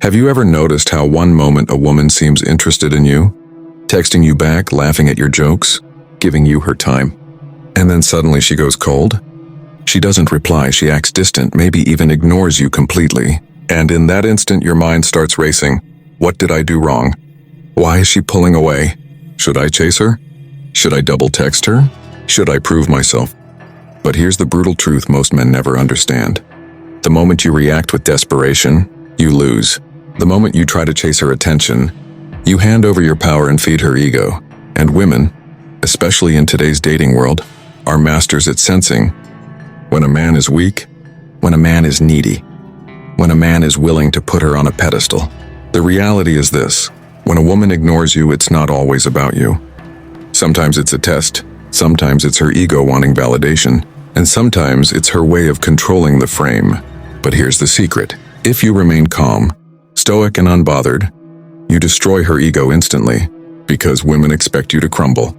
Have you ever noticed how one moment a woman seems interested in you, texting you back, laughing at your jokes, giving you her time, and then suddenly she goes cold? She doesn't reply, she acts distant, maybe even ignores you completely, and in that instant your mind starts racing. What did I do wrong? Why is she pulling away? Should I chase her? Should I double text her? Should I prove myself? But here's the brutal truth most men never understand. The moment you react with desperation, you lose. The moment you try to chase her attention, you hand over your power and feed her ego. And women, especially in today's dating world, are masters at sensing when a man is weak, when a man is needy, when a man is willing to put her on a pedestal. The reality is this: when a woman ignores you, it's not always about you. Sometimes it's a test, sometimes it's her ego wanting validation, and sometimes it's her way of controlling the frame. But here's the secret: if you remain calm, stoic and unbothered, you destroy her ego instantly, because women expect you to crumble.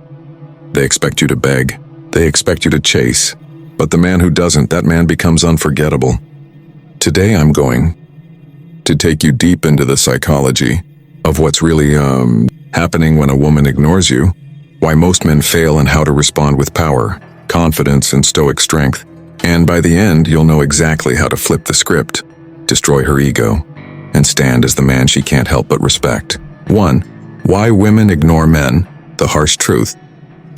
They expect you to beg, they expect you to chase, but the man who doesn't, that man becomes unforgettable. Today I'm going to take you deep into the psychology of what's really happening when a woman ignores you, why most men fail, and how to respond with power, confidence, and stoic strength. And by the end, you'll know exactly how to flip the script, destroy her ego, and stand as the man she can't help but respect. 1. Why women ignore men. The harsh truth.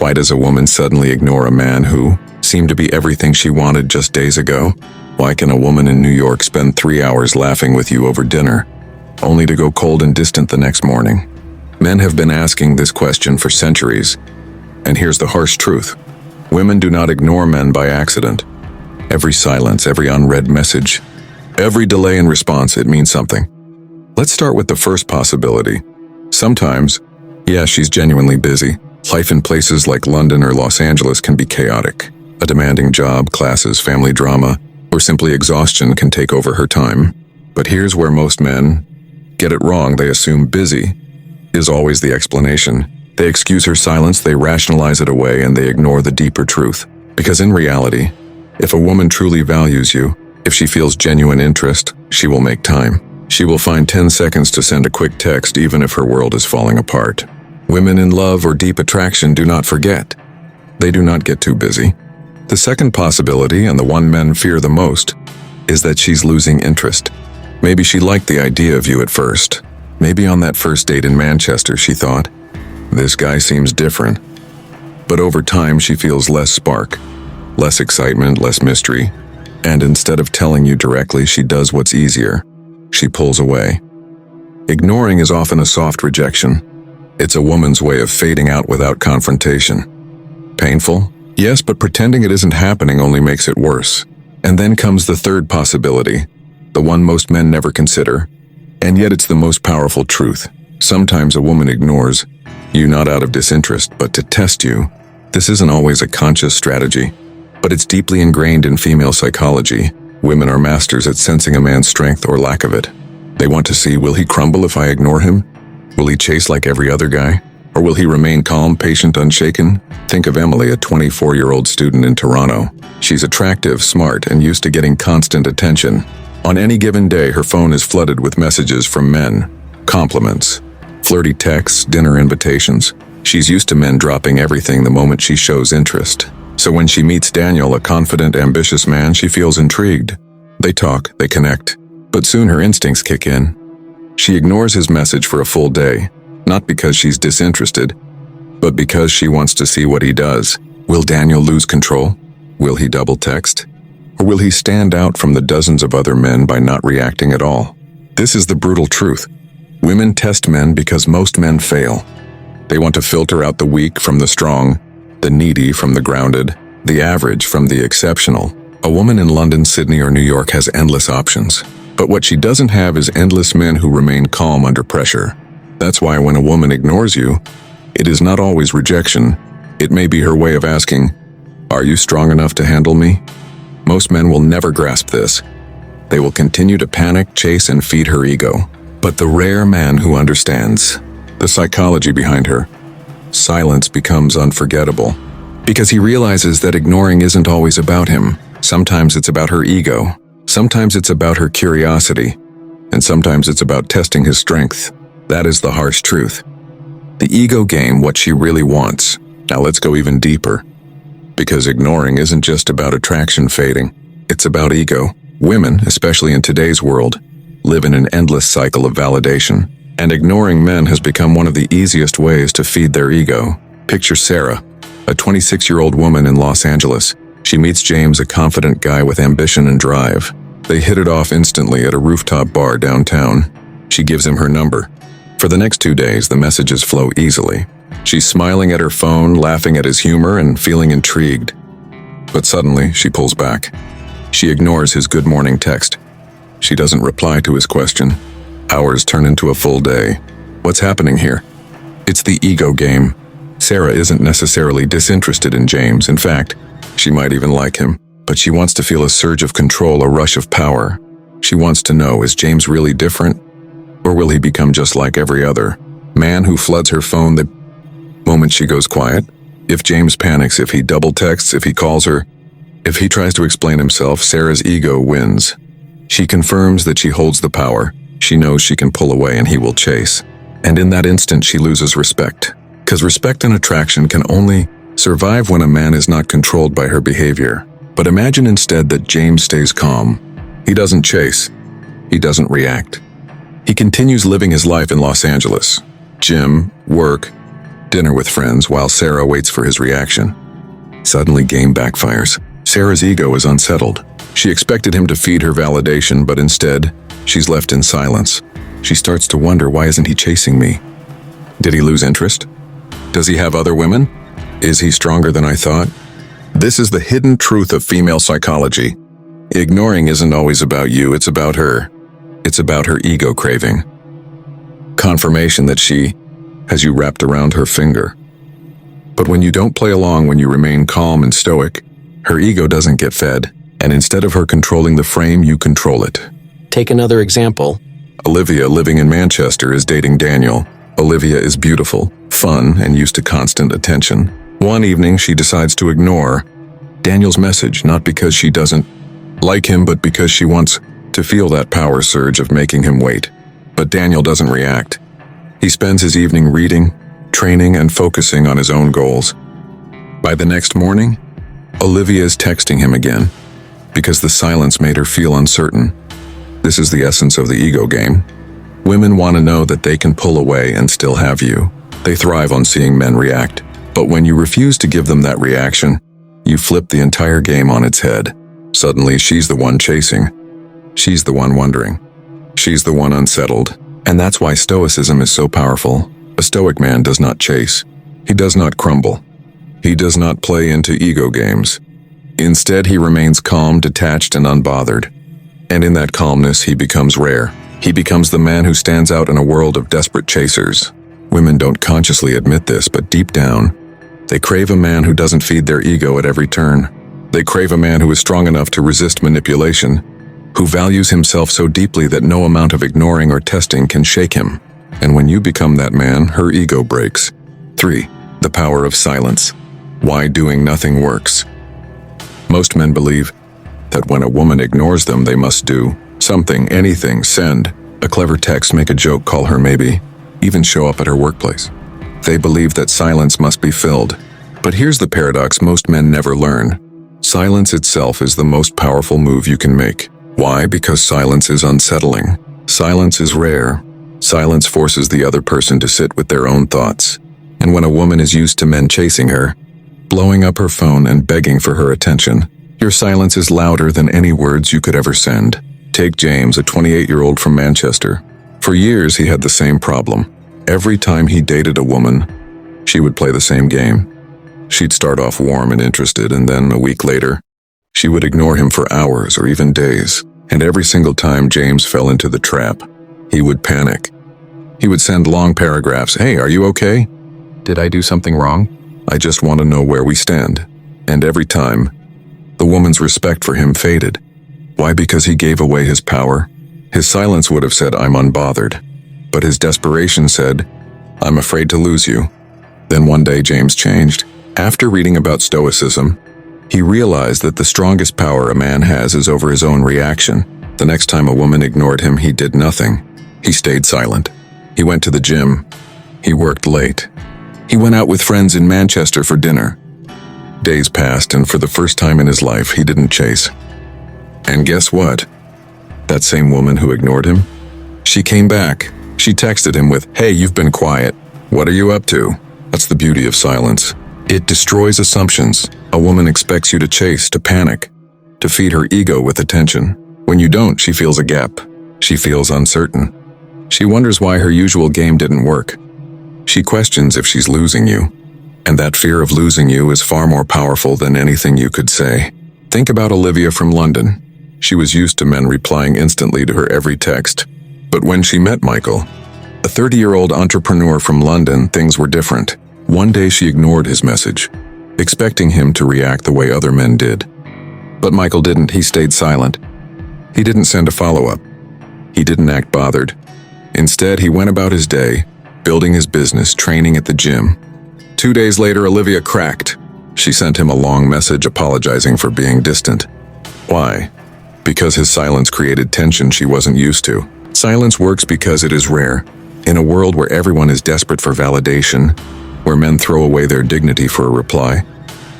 Why does a woman suddenly ignore a man who seemed to be everything she wanted just days ago? Why can a woman in New York spend 3 hours laughing with you over dinner, only to go cold and distant the next morning? Men have been asking this question for centuries, and here's the harsh truth. Women do not ignore men by accident. Every silence, every unread message, every delay in response, it means something. Let's start with the first possibility. Sometimes, yeah, she's genuinely busy. Life in places like London or Los Angeles can be chaotic. A demanding job, classes, family drama, or simply exhaustion can take over her time. But here's where most men get it wrong. They assume busy is always the explanation. They excuse her silence, they rationalize it away, and they ignore the deeper truth. Because in reality, if a woman truly values you, if she feels genuine interest, she will make time. She will find 10 seconds to send a quick text even if her world is falling apart. Women in love or deep attraction do not forget. They do not get too busy. The second possibility, and the one men fear the most, is that she's losing interest. Maybe she liked the idea of you at first. Maybe on that first date in Manchester she thought, this guy seems different. But over time she feels less spark, less excitement, less mystery, and instead of telling you directly, she does what's easier. She pulls away. Ignoring is often a soft rejection. It's a woman's way of fading out without confrontation. Painful? Yes, but pretending it isn't happening only makes it worse. And then comes the third possibility, the one most men never consider, and yet it's the most powerful truth. Sometimes a woman ignores you not out of disinterest, but to test you. This isn't always a conscious strategy, but it's deeply ingrained in female psychology. Women are masters at sensing a man's strength or lack of it. They want to see, will he crumble if I ignore him? Will he chase like every other guy? Or will he remain calm, patient, unshaken? Think of Emily, a 24-year-old student in Toronto. She's attractive, smart, and used to getting constant attention. On any given day, her phone is flooded with messages from men, compliments, flirty texts, dinner invitations. She's used to men dropping everything the moment she shows interest. So when she meets Daniel, a confident, ambitious man, she feels intrigued. They talk, they connect, but soon her instincts kick in. She ignores his message for a full day, not because she's disinterested, but because she wants to see what he does. Will Daniel lose control? Will he double text? Or will he stand out from the dozens of other men by not reacting at all? This is the brutal truth. Women test men because most men fail. They want to filter out the weak from the strong, the needy from the grounded, the average from the exceptional. A woman in London, Sydney, or New York has endless options. But what she doesn't have is endless men who remain calm under pressure. That's why when a woman ignores you, it is not always rejection. It may be her way of asking, are you strong enough to handle me? Most men will never grasp this. They will continue to panic, chase, and feed her ego. But the rare man who understands the psychology behind her silence becomes unforgettable, because he realizes that ignoring isn't always about him. Sometimes it's about her ego. Sometimes it's about her curiosity. and sometimes it's about testing his strength. That is the harsh truth. The ego game, what she really wants. Now let's go even deeper. Because ignoring isn't just about attraction fading, it's about ego. Women, especially in today's world, live in an endless cycle of validation, and ignoring men has become one of the easiest ways to feed their ego. Picture Sarah, a 26-year-old woman in Los Angeles. She meets James, a confident guy with ambition and drive. They hit it off instantly at a rooftop bar downtown. She gives him her number. For the next 2 days, the messages flow easily. She's smiling at her phone, laughing at his humor, and feeling intrigued. But suddenly, she pulls back. She ignores his good morning text. She doesn't reply to his question. Hours turn into a full day. What's happening here? It's the ego game. Sarah isn't necessarily disinterested in James. In fact, she might even like him. But she wants to feel a surge of control, a rush of power. She wants to know, is James really different? Or will he become just like every other man who floods her phone the moment she goes quiet? If James panics, if he double texts, if he calls her, if he tries to explain himself, Sarah's ego wins. She confirms that she holds the power. She knows she can pull away and he will chase. And in that instant, she loses respect. Because respect and attraction can only survive when a man is not controlled by her behavior. But imagine instead that James stays calm. He doesn't chase. He doesn't react. He continues living his life in Los Angeles. Gym, work, dinner with friends while Sarah waits for his reaction. Suddenly, game backfires. Sarah's ego is unsettled. She expected him to feed her validation, but instead, she's left in silence. She starts to wonder, why isn't he chasing me? Did he lose interest? Does he have other women? Is he stronger than I thought? This is the hidden truth of female psychology. Ignoring isn't always about you, it's about her. It's about her ego craving. Confirmation that she has you wrapped around her finger. But when you don't play along, when you remain calm and stoic, her ego doesn't get fed, and instead of her controlling the frame, you control it. Take another example. Olivia, living in Manchester, is dating Daniel. Olivia is beautiful, fun, and used to constant attention. One evening, she decides to ignore Daniel's message, not because she doesn't like him, but because she wants to feel that power surge of making him wait. But Daniel doesn't react. He spends his evening reading, training, and focusing on his own goals. By the next morning, Olivia is texting him again, because the silence made her feel uncertain. This is the essence of the ego game. Women want to know that they can pull away and still have you. They thrive on seeing men react. But when you refuse to give them that reaction, you flip the entire game on its head. Suddenly, she's the one chasing. She's the one wondering. She's the one unsettled. And that's why Stoicism is so powerful. A Stoic man does not chase. He does not crumble. He does not play into ego games. Instead, he remains calm, detached, and unbothered. And in that calmness, he becomes rare. He becomes the man who stands out in a world of desperate chasers. Women don't consciously admit this, but deep down, they crave a man who doesn't feed their ego at every turn. They crave a man who is strong enough to resist manipulation, who values himself so deeply that no amount of ignoring or testing can shake him. And when you become that man, her ego breaks. 3. The power of silence. Why doing nothing works. Most men believe that when a woman ignores them, they must do something, anything, send a clever text, make a joke, call her maybe, even show up at her workplace. They believe that silence must be filled. But here's the paradox most men never learn. Silence itself is the most powerful move you can make. Why? Because silence is unsettling. Silence is rare. Silence forces the other person to sit with their own thoughts. And when a woman is used to men chasing her, blowing up her phone and begging for her attention, your silence is louder than any words you could ever send. Take James, a 28-year-old from Manchester. For years, he had the same problem. Every time he dated a woman, she would play the same game. She'd start off warm and interested, and then a week later, she would ignore him for hours or even days. And every single time James fell into the trap, he would panic. He would send long paragraphs. Hey, are you okay? Did I do something wrong? I just want to know where we stand. And every time, the woman's respect for him faded. Why? Because he gave away his power. His silence would have said, I'm unbothered. But his desperation said, I'm afraid to lose you. Then one day James changed. After reading about Stoicism, he realized that the strongest power a man has is over his own reaction. The next time a woman ignored him, he did nothing. He stayed silent. He went to the gym. He worked late. He went out with friends in Manchester for dinner. Days passed, and for the first time in his life, he didn't chase. And guess what? That same woman who ignored him? She came back. She texted him with, "Hey, you've been quiet. What are you up to?" That's the beauty of silence. It destroys assumptions. A woman expects you to chase, to panic, to feed her ego with attention. When you don't, she feels a gap. She feels uncertain. She wonders why her usual game didn't work. She questions if she's losing you. And that fear of losing you is far more powerful than anything you could say. Think about Olivia from London. She was used to men replying instantly to her every text. But when she met Michael, a 30-year-old entrepreneur from London, things were different. One day she ignored his message, expecting him to react the way other men did. But Michael didn't. He stayed silent. He didn't send a follow-up. He didn't act bothered. Instead, he went about his day, building his business, training at the gym. 2 days later, Olivia cracked. She sent him a long message apologizing for being distant. Why? Because his silence created tension she wasn't used to. Silence works because it is rare. In a world where everyone is desperate for validation, where men throw away their dignity for a reply,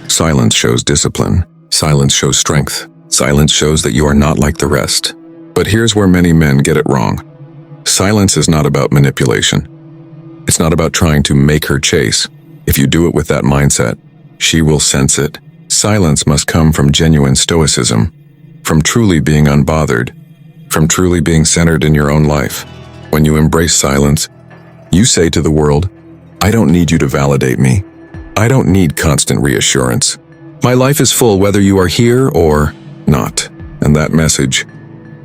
silence shows discipline. Silence shows strength. Silence shows that you are not like the rest. But here's where many men get it wrong. Silence is not about manipulation. It's not about trying to make her chase. If you do it with that mindset, she will sense it. Silence must come from genuine stoicism, from truly being unbothered, from truly being centered in your own life. When you embrace silence, you say to the world, "I don't need you to validate me. I don't need constant reassurance. My life is full whether you are here or not." And that message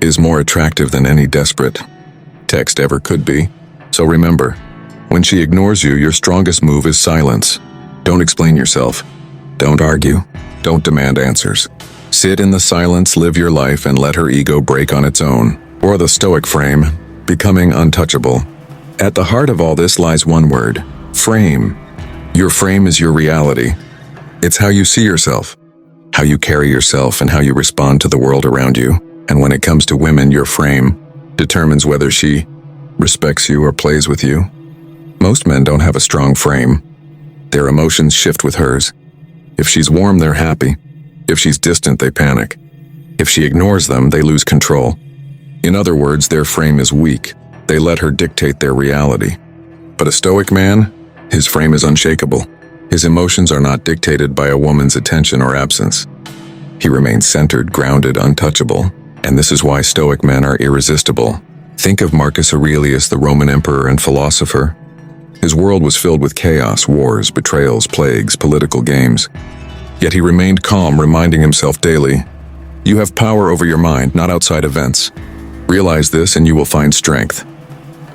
is more attractive than any desperate text ever could be. So remember, when she ignores you, your strongest move is silence. Don't explain yourself. Don't argue. Don't demand answers. Sit in the silence, live your life, and let her ego break on its own. Or the Stoic frame, becoming untouchable. At the heart of all this lies one word: frame. Your frame is your reality. It's how you see yourself, how you carry yourself, and how you respond to the world around you. And when it comes to women, your frame determines whether she respects you or plays with you. Most men don't have a strong frame. Their emotions shift with hers. If she's warm, they're happy. If she's distant, they panic. If she ignores them, they lose control. In other words, their frame is weak. They let her dictate their reality. But a Stoic man, his frame is unshakable. His emotions are not dictated by a woman's attention or absence. He remains centered, grounded, untouchable. And this is why Stoic men are irresistible. Think of Marcus Aurelius, the Roman emperor and philosopher. His world was filled with chaos, wars, betrayals, plagues, political games. Yet he remained calm, reminding himself daily, "You have power over your mind, not outside events. Realize this and you will find strength."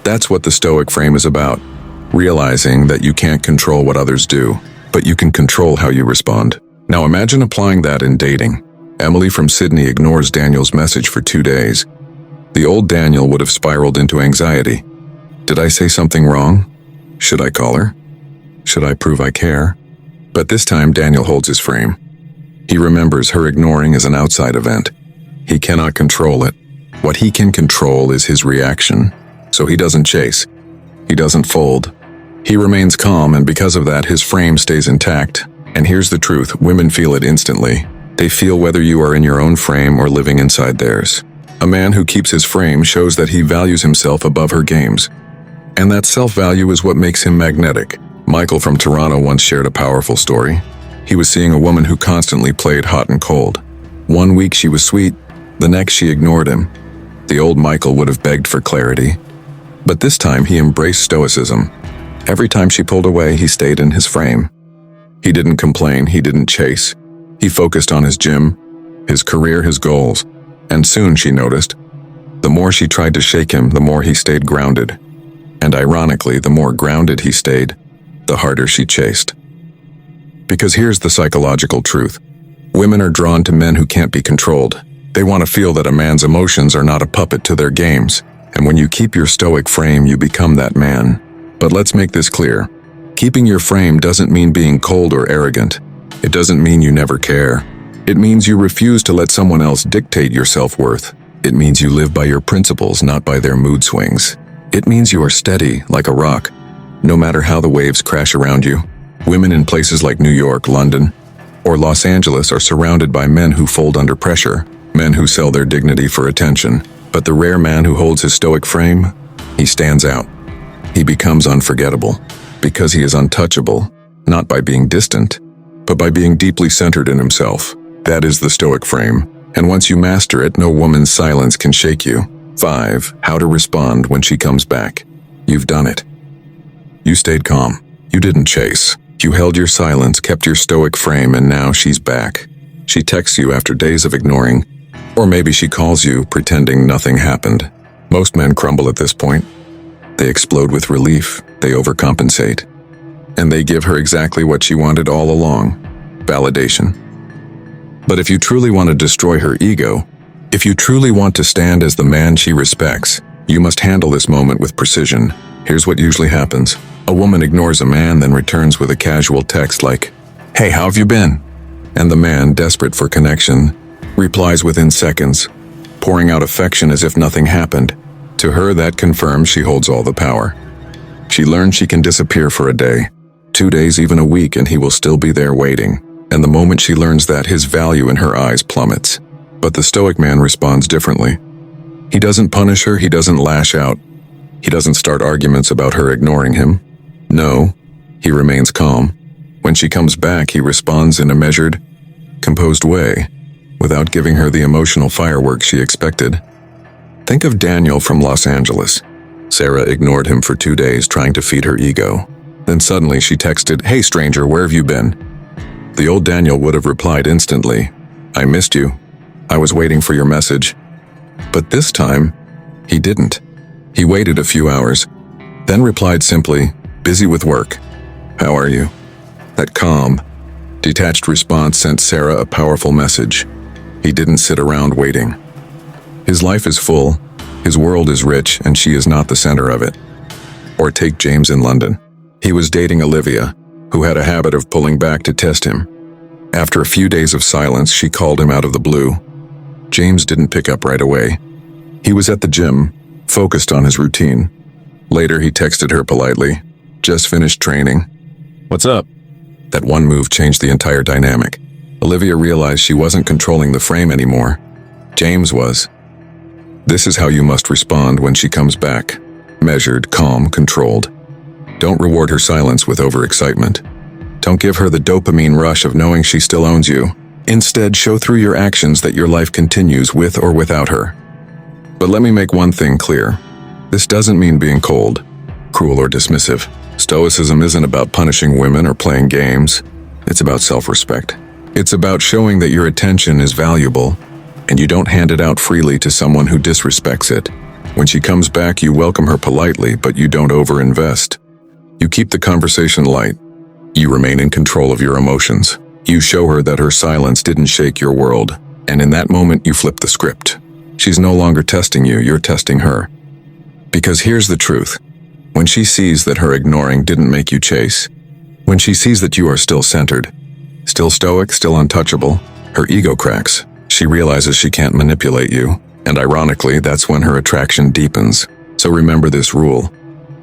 That's what the Stoic frame is about. Realizing that you can't control what others do, but you can control how you respond. Now imagine applying that in dating. Emily from Sydney ignores Daniel's message for 2 days. The old Daniel would have spiraled into anxiety. Did I say something wrong? Should I call her? Should I prove I care? But this time Daniel holds his frame. He remembers her ignoring is an outside event. He cannot control it. What he can control is his reaction. So he doesn't chase. He doesn't fold. He remains calm, and because of that, his frame stays intact. And here's the truth, women feel it instantly. They feel whether you are in your own frame or living inside theirs. A man who keeps his frame shows that he values himself above her games. And that self-value is what makes him magnetic. Michael from Toronto once shared a powerful story. He was seeing a woman who constantly played hot and cold. One week she was sweet, the next she ignored him. The old Michael would have begged for clarity. But this time he embraced stoicism. Every time she pulled away, he stayed in his frame. He didn't complain, he didn't chase. He focused on his gym, his career, his goals. And soon, she noticed, the more she tried to shake him, the more he stayed grounded. And ironically, the more grounded he stayed, the harder she chased. Because here's the psychological truth. Women are drawn to men who can't be controlled. They want to feel that a man's emotions are not a puppet to their games. And when you keep your stoic frame, you become that man. But let's make this clear. Keeping your frame doesn't mean being cold or arrogant. It doesn't mean you never care. It means you refuse to let someone else dictate your self-worth. It means you live by your principles, not by their mood swings. It means you are steady, like a rock, no matter how the waves crash around you. Women in places like New York, London, or Los Angeles are surrounded by men who fold under pressure, men who sell their dignity for attention. But the rare man who holds his stoic frame, he stands out. He becomes unforgettable, because he is untouchable, not by being distant, but by being deeply centered in himself. That is the stoic frame, and once you master it, no woman's silence can shake you. 5. How to respond when she comes back. You've done it. You stayed calm. You didn't chase. You held your silence, kept your stoic frame, and now she's back. She texts you after days of ignoring, or maybe she calls you, pretending nothing happened. Most men crumble at this point. They explode with relief, they overcompensate, and they give her exactly what she wanted all along: validation. But if you truly want to destroy her ego, if you truly want to stand as the man she respects, you must handle this moment with precision. Here's what usually happens. A woman ignores a man, then returns with a casual text like, "Hey, how have you been?" And the man, desperate for connection, replies within seconds, pouring out affection as if nothing happened. To her, that confirms she holds all the power. She learns she can disappear for a day, 2 days, even a week, and he will still be there waiting. And the moment she learns that, his value in her eyes plummets. But the stoic man responds differently. He doesn't punish her, he doesn't lash out. He doesn't start arguments about her ignoring him. No, he remains calm. When she comes back, he responds in a measured, composed way, without giving her the emotional fireworks she expected. Think of Daniel from Los Angeles. Sarah ignored him for 2 days, trying to feed her ego. Then suddenly she texted, "Hey stranger, where have you been?" The old Daniel would have replied instantly, "I missed you. I was waiting for your message." But this time, he didn't. He waited a few hours, then replied simply, "Busy with work. How are you?" That calm, detached response sent Sarah a powerful message. He didn't sit around waiting. His life is full, his world is rich, and she is not the center of it. Or take James in London. He was dating Olivia, who had a habit of pulling back to test him. After a few days of silence, she called him out of the blue. James didn't pick up right away. He was at the gym, focused on his routine. Later, he texted her politely, "Just finished training. What's up?" That one move changed the entire dynamic. Olivia realized she wasn't controlling the frame anymore. James was. This is how you must respond when she comes back. Measured, calm, controlled. Don't reward her silence with overexcitement. Don't give her the dopamine rush of knowing she still owns you. Instead, show through your actions that your life continues with or without her. But let me make one thing clear. This doesn't mean being cold, cruel, or dismissive. Stoicism isn't about punishing women or playing games. It's about self-respect. It's about showing that your attention is valuable, and you don't hand it out freely to someone who disrespects it. When she comes back, you welcome her politely, but you don't overinvest. You keep the conversation light. You remain in control of your emotions. You show her that her silence didn't shake your world, and in that moment you flip the script. She's no longer testing you, you're testing her. Because here's the truth. When she sees that her ignoring didn't make you chase, when she sees that you are still centered, still stoic, still untouchable, her ego cracks. She realizes she can't manipulate you, and ironically, that's when her attraction deepens. So remember this rule.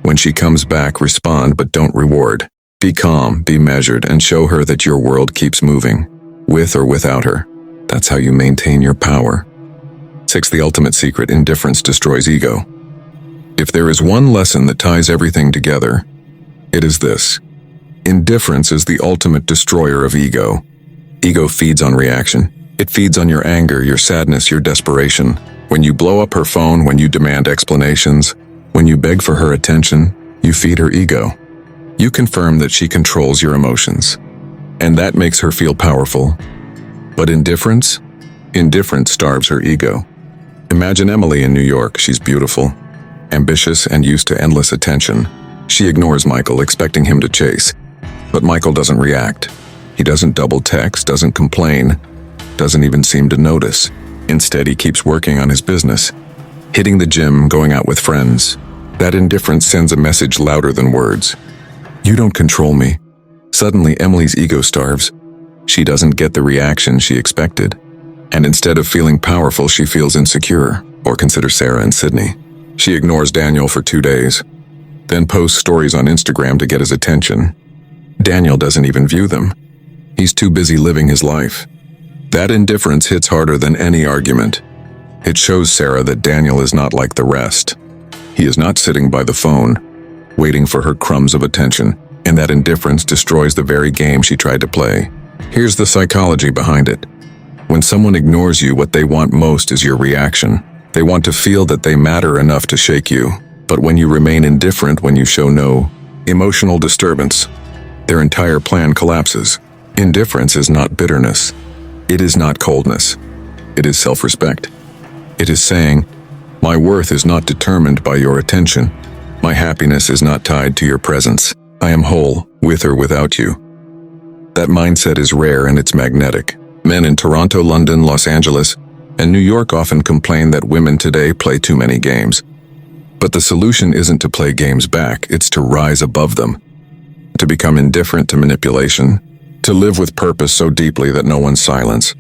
When she comes back, respond but don't reward. Be calm, be measured, and show her that your world keeps moving, with or without her. That's how you maintain your power. 6. The ultimate secret: indifference destroys ego. If there is one lesson that ties everything together, it is this. Indifference is the ultimate destroyer of ego. Ego feeds on reaction. It feeds on your anger, your sadness, your desperation. When you blow up her phone, when you demand explanations, when you beg for her attention, you feed her ego. You confirm that she controls your emotions, and that makes her feel powerful. But indifference starves her ego. Imagine Emily in New York. She's beautiful, ambitious, and used to endless attention. She ignores Michael, expecting him to chase. But Michael doesn't react. He doesn't double text, doesn't complain, doesn't even seem to notice. Instead, he keeps working on his business, hitting the gym, going out with friends. That indifference sends a message louder than words. You don't control me. Suddenly, Emily's ego starves. She doesn't get the reaction she expected. And instead of feeling powerful, she feels insecure. Or consider Sarah and Sydney. She ignores Daniel for 2 days, then posts stories on Instagram to get his attention. Daniel doesn't even view them. He's too busy living his life. That indifference hits harder than any argument. It shows Sarah that Daniel is not like the rest. He is not sitting by the phone, waiting for her crumbs of attention, and that indifference destroys the very game she tried to play. Here's the psychology behind it. When someone ignores you, what they want most is your reaction. They want to feel that they matter enough to shake you. But when you remain indifferent, when you show no emotional disturbance, their entire plan collapses. Indifference is not bitterness. It is not coldness. It is self-respect. It is saying, my worth is not determined by your attention. My happiness is not tied to your presence. I am whole, with or without you. That mindset is rare and it's magnetic. Men in Toronto, London, Los Angeles, and New York often complain that women today play too many games. But the solution isn't to play games back, it's to rise above them. To become indifferent to manipulation. To live with purpose so deeply that no one's silence,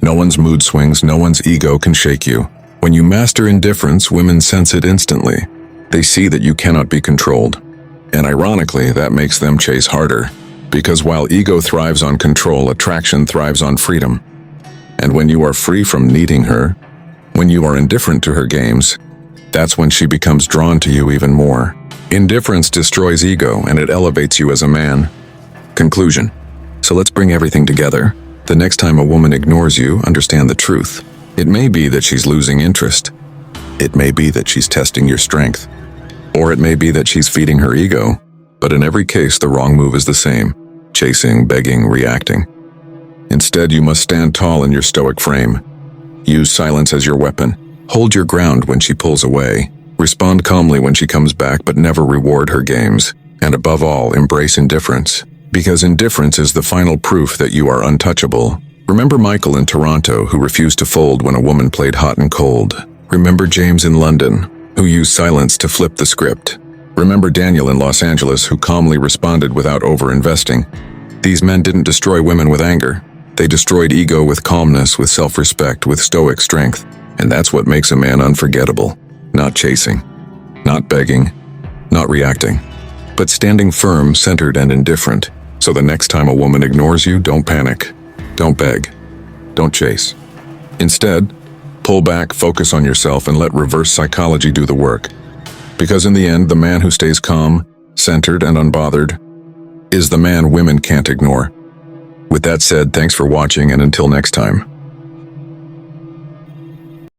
no one's mood swings, no one's ego can shake you. When you master indifference, women sense it instantly. They see that you cannot be controlled. And ironically, that makes them chase harder. Because while ego thrives on control, attraction thrives on freedom. And when you are free from needing her, when you are indifferent to her games, that's when she becomes drawn to you even more. Indifference destroys ego and it elevates you as a man. Conclusion. So let's bring everything together. The next time a woman ignores you, understand the truth. It may be that she's losing interest. It may be that she's testing your strength. Or it may be that she's feeding her ego. But in every case, the wrong move is the same. Chasing, begging, reacting. Instead, you must stand tall in your stoic frame. Use silence as your weapon. Hold your ground when she pulls away. Respond calmly when she comes back, but never reward her games. And above all, embrace indifference. Because indifference is the final proof that you are untouchable. Remember Michael in Toronto, who refused to fold when a woman played hot and cold. Remember James in London, who used silence to flip the script. Remember Daniel in Los Angeles, who calmly responded without over-investing. These men didn't destroy women with anger. They destroyed ego with calmness, with self-respect, with stoic strength. And that's what makes a man unforgettable. Not chasing, not begging, not reacting, but standing firm, centered, and indifferent. So the next time a woman ignores you, don't panic, don't beg, don't chase. Instead, pull back, focus on yourself, and let reverse psychology do the work. Because in the end, the man who stays calm, centered, and unbothered is the man women can't ignore. With that said, thanks for watching, and until next time.